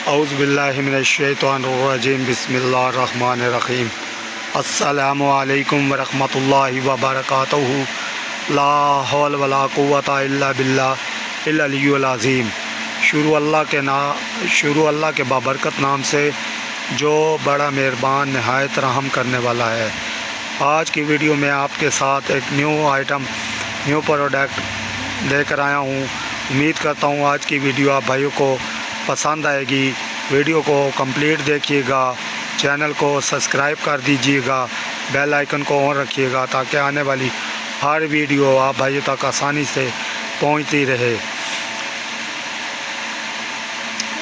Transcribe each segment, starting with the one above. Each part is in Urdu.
اعوذ باللہ من الشیطان الرجیم بسم اللہ الرحمن الرحیم السلام علیکم ورحمۃ اللہ وبرکاتہ لا حول ولا قوۃ الا باللہ العلی العظیم۔ شروع اللہ کے بابرکت نام سے جو بڑا مہربان نہایت رحم کرنے والا ہے۔ آج کی ویڈیو میں آپ کے ساتھ ایک نیو پروڈکٹ لے کر آیا ہوں۔ امید کرتا ہوں آج کی ویڈیو آپ بھائیوں کو پسند آئے گی۔ ویڈیو کو کمپلیٹ دیکھیے گا، چینل کو سبسکرائب کر دیجیے گا، بیل آئیکن کو آن رکھیے گا تاکہ آنے والی ہر ویڈیو آپ بھائیوں تک آسانی سے پہنچتی رہے،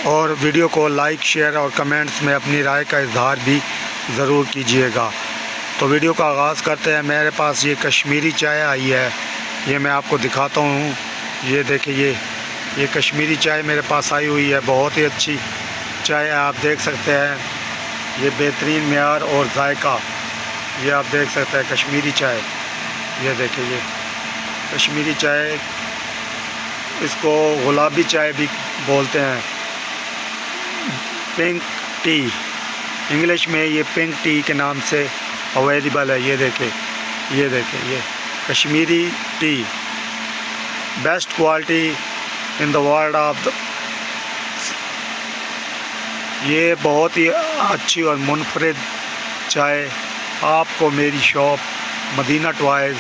اور ویڈیو کو لائک، شیئر اور کمنٹس میں اپنی رائے کا اظہار بھی ضرور کیجیے گا۔ تو ویڈیو کا آغاز کرتے ہیں۔ میرے پاس یہ کشمیری چائے آئی ہے، یہ میں آپ کو دکھاتا ہوں۔ یہ دیکھیے، یہ کشمیری چائے میرے پاس آئی ہوئی ہے، بہت ہی اچھی چائے آپ دیکھ سکتے ہیں۔ یہ بہترین معیار اور ذائقہ، یہ آپ دیکھ سکتے ہیں کشمیری چائے۔ یہ دیکھیں، یہ کشمیری چائے، اس کو گلابی چائے بھی بولتے ہیں، پنک ٹی، انگلش میں یہ پنک ٹی کے نام سے اویلیبل ہے۔ یہ دیکھیں، یہ Kashmiri T, best quality in the world of یہ بہت ہی اچھی اور منفرد چائے آپ کو میری شاپ مدینہ ٹوائز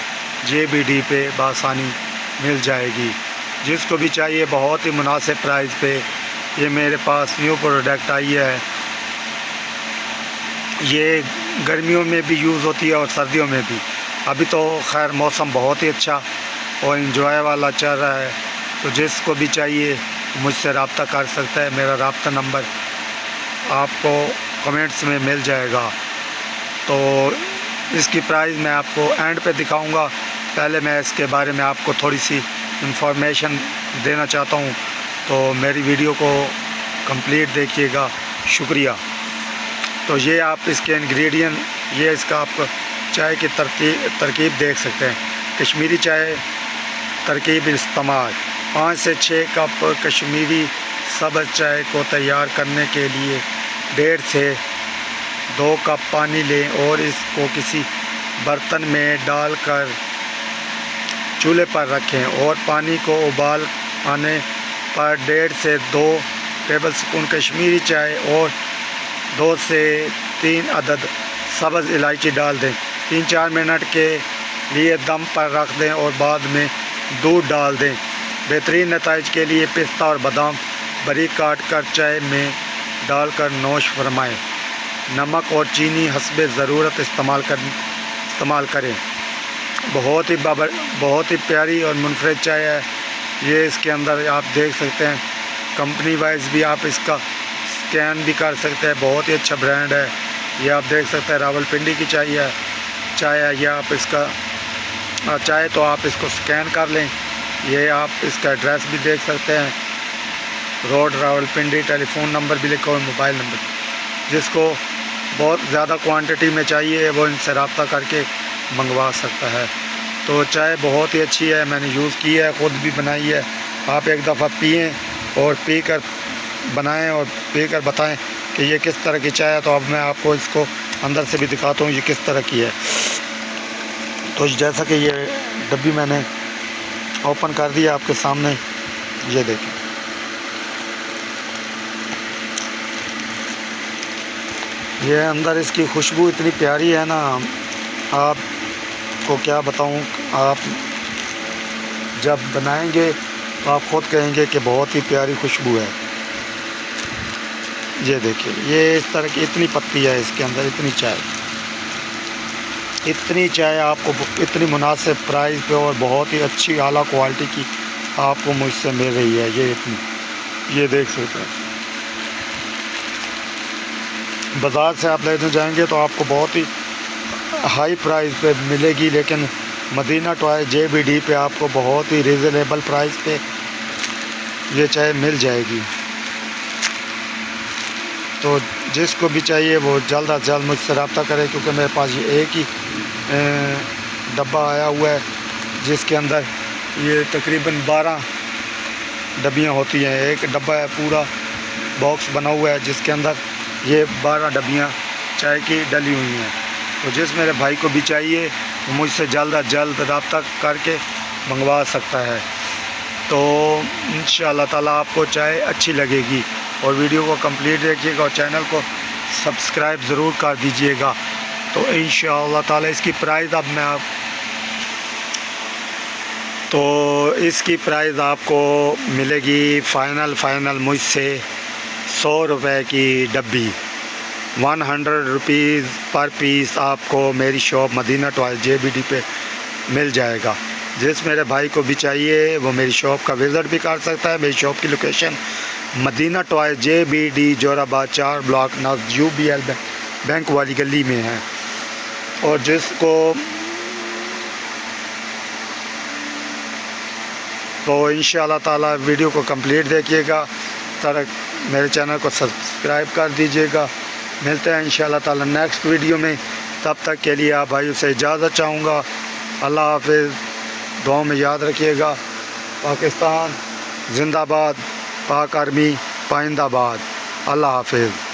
JBD پہ بآسانی مل جائے گی۔ جس کو بھی چاہیے بہت ہی مناسب پرائز پہ یہ میرے پاس نیو پروڈکٹ آئی ہے۔ یہ گرمیوں میں بھی یوز ہوتی ہے اور سردیوں میں بھی۔ ابھی تو خیر موسم بہت ہی اچھا اور انجوائے والا چل رہا ہے، تو جس کو بھی چاہیے مجھ سے رابطہ کر سکتا ہے۔ میرا رابطہ نمبر آپ کو کمنٹس میں مل جائے گا۔ تو اس کی پرائز میں آپ کو اینڈ پہ دکھاؤں گا، پہلے میں اس کے بارے میں آپ کو تھوڑی سی انفارمیشن دینا چاہتا ہوں، تو میری ویڈیو کو کمپلیٹ دیکھیے گا، شکریہ۔ تو یہ آپ اس کے انگریڈینٹ، یہ اس کا آپ چائے کی ترکیب دیکھ سکتے ہیں۔ کشمیری چائے ترکیب استعمال: 5 سے 6 کپ کشمیری سبز چائے کو تیار کرنے کے لیے 1.5 سے 2 کپ پانی لیں اور اس کو کسی برتن میں ڈال کر چولہے پر رکھیں، اور پانی کو ابال آنے پر 1.5 سے 2 ٹیبل سپون کشمیری چائے اور 2 سے 3 عدد سبز الائچی ڈال دیں۔ 3-4 منٹ کے لیے دم پر رکھ دیں اور بعد میں دودھ ڈال دیں۔ بہترین نتائج کے لیے پستہ اور بادام باریک کاٹ کر چائے میں ڈال کر نوش فرمائیں۔ نمک اور چینی حسب ضرورت استعمال کریں۔ بہت ہی پیاری اور منفرد چائے ہے یہ۔ اس کے اندر آپ دیکھ سکتے ہیں، کمپنی وائز بھی آپ اس کا سکین بھی کر سکتے ہیں، بہت ہی اچھا برانڈ ہے۔ یہ آپ دیکھ سکتے ہیں راولپنڈی کی چائے ہے، یہ آپ اس کا چاہے تو آپ اس کو سکین کر لیں۔ یہ آپ اس کا ایڈریس بھی دیکھ سکتے ہیں، روڈ راولپنڈی، ٹیلی فون نمبر بھی لکھا ہوا ہے، موبائل نمبر۔ جس کو بہت زیادہ کوانٹٹی میں چاہیے وہ ان سے رابطہ کر کے منگوا سکتا ہے۔ تو چائے بہت ہی اچھی ہے، میں نے یوز کی ہے، خود بھی بنائی ہے۔ آپ ایک دفعہ پئیں اور پی کر بنائیں اور پی کر بتائیں کہ یہ کس طرح کی چائے ہے۔ تو اب میں آپ کو اس کو اندر سے بھی دکھاتا ہوں یہ کس طرح کی ہے۔ تو جیسا کہ یہ ڈبی میں نے اوپن کر دیا آپ کے سامنے، یہ دیکھیں، یہ اندر اس کی خوشبو اتنی پیاری ہے نا، آپ کو کیا بتاؤں۔ آپ جب بنائیں گے تو آپ خود کہیں گے کہ بہت ہی پیاری خوشبو ہے۔ یہ دیکھیں، یہ اس طرح کی اتنی پتی ہے اس کے اندر، اتنی چائے آپ کو اتنی مناسب پرائز پہ اور بہت ہی اچھی اعلیٰ کوالٹی کی آپ کو مجھ سے مل رہی ہے۔ یہ دیکھ سکتے ہیں، بازار سے آپ لینے جائیں گے تو آپ کو بہت ہی ہائی پرائز پہ ملے گی، لیکن مدینہ ٹوائز JBD پہ آپ کو بہت ہی ریزنیبل پرائز پہ یہ چائے مل جائے گی۔ تو جس کو بھی چاہیے وہ جلد از جلد مجھ سے رابطہ کرے، کیونکہ میرے پاس یہ ایک ہی ڈبہ آیا ہوا ہے جس کے اندر یہ تقریباً 12 ڈبیاں ہوتی ہیں۔ ایک ڈبہ ہے پورا باکس بنا ہوا ہے جس کے اندر یہ 12 ڈبیاں چائے کی ڈلی ہوئی ہیں. تو جس میرے بھائی کو بھی چاہیے وہ مجھ سے جلد از جلد رابطہ کر کے منگوا سکتا ہے. تو انشاءاللہ تعالیٰ آپ کو چائے اچھی لگے گی. اور ویڈیو کو کمپلیٹ دیکھیے گا اور چینل کو سبسکرائب ضرور کر دیجیے گا. تو انشاءاللہ تعالیٰ اس کی پرائز اس کی پرائز آپ کو ملے گی فائنل مجھ سے 100 روپے کی ڈبی. 100 روپیز پر پیس آپ کو میری شاپ مدینہ ٹوائز JBD پہ مل جائے گا. جس میرے بھائی کو بھی چاہیے وہ میری شاپ کا وزٹ بھی کر سکتا ہے. میری شاپ کی لوکیشن مدینہ ٹوائز JBD جوہر آباد 4 بلاک UBL بینک والی گلی میں ہے. اور جس کو تو انشاءاللہ تعالیٰ ویڈیو کو کمپلیٹ دیکھیے گا. میرے چینل کو سبسکرائب کر دیجیے گا. ملتے ہیں انشاءاللہ تعالیٰ نیکسٹ ویڈیو میں. تب تک کے لیے آپ بھائیوں سے اجازت چاہوں گا. اللہ حافظ. دعاؤں میں یاد رکھیے گا. پاکستان زندہ باد. پاک آرمی پائندہ باد. اللہ حافظ.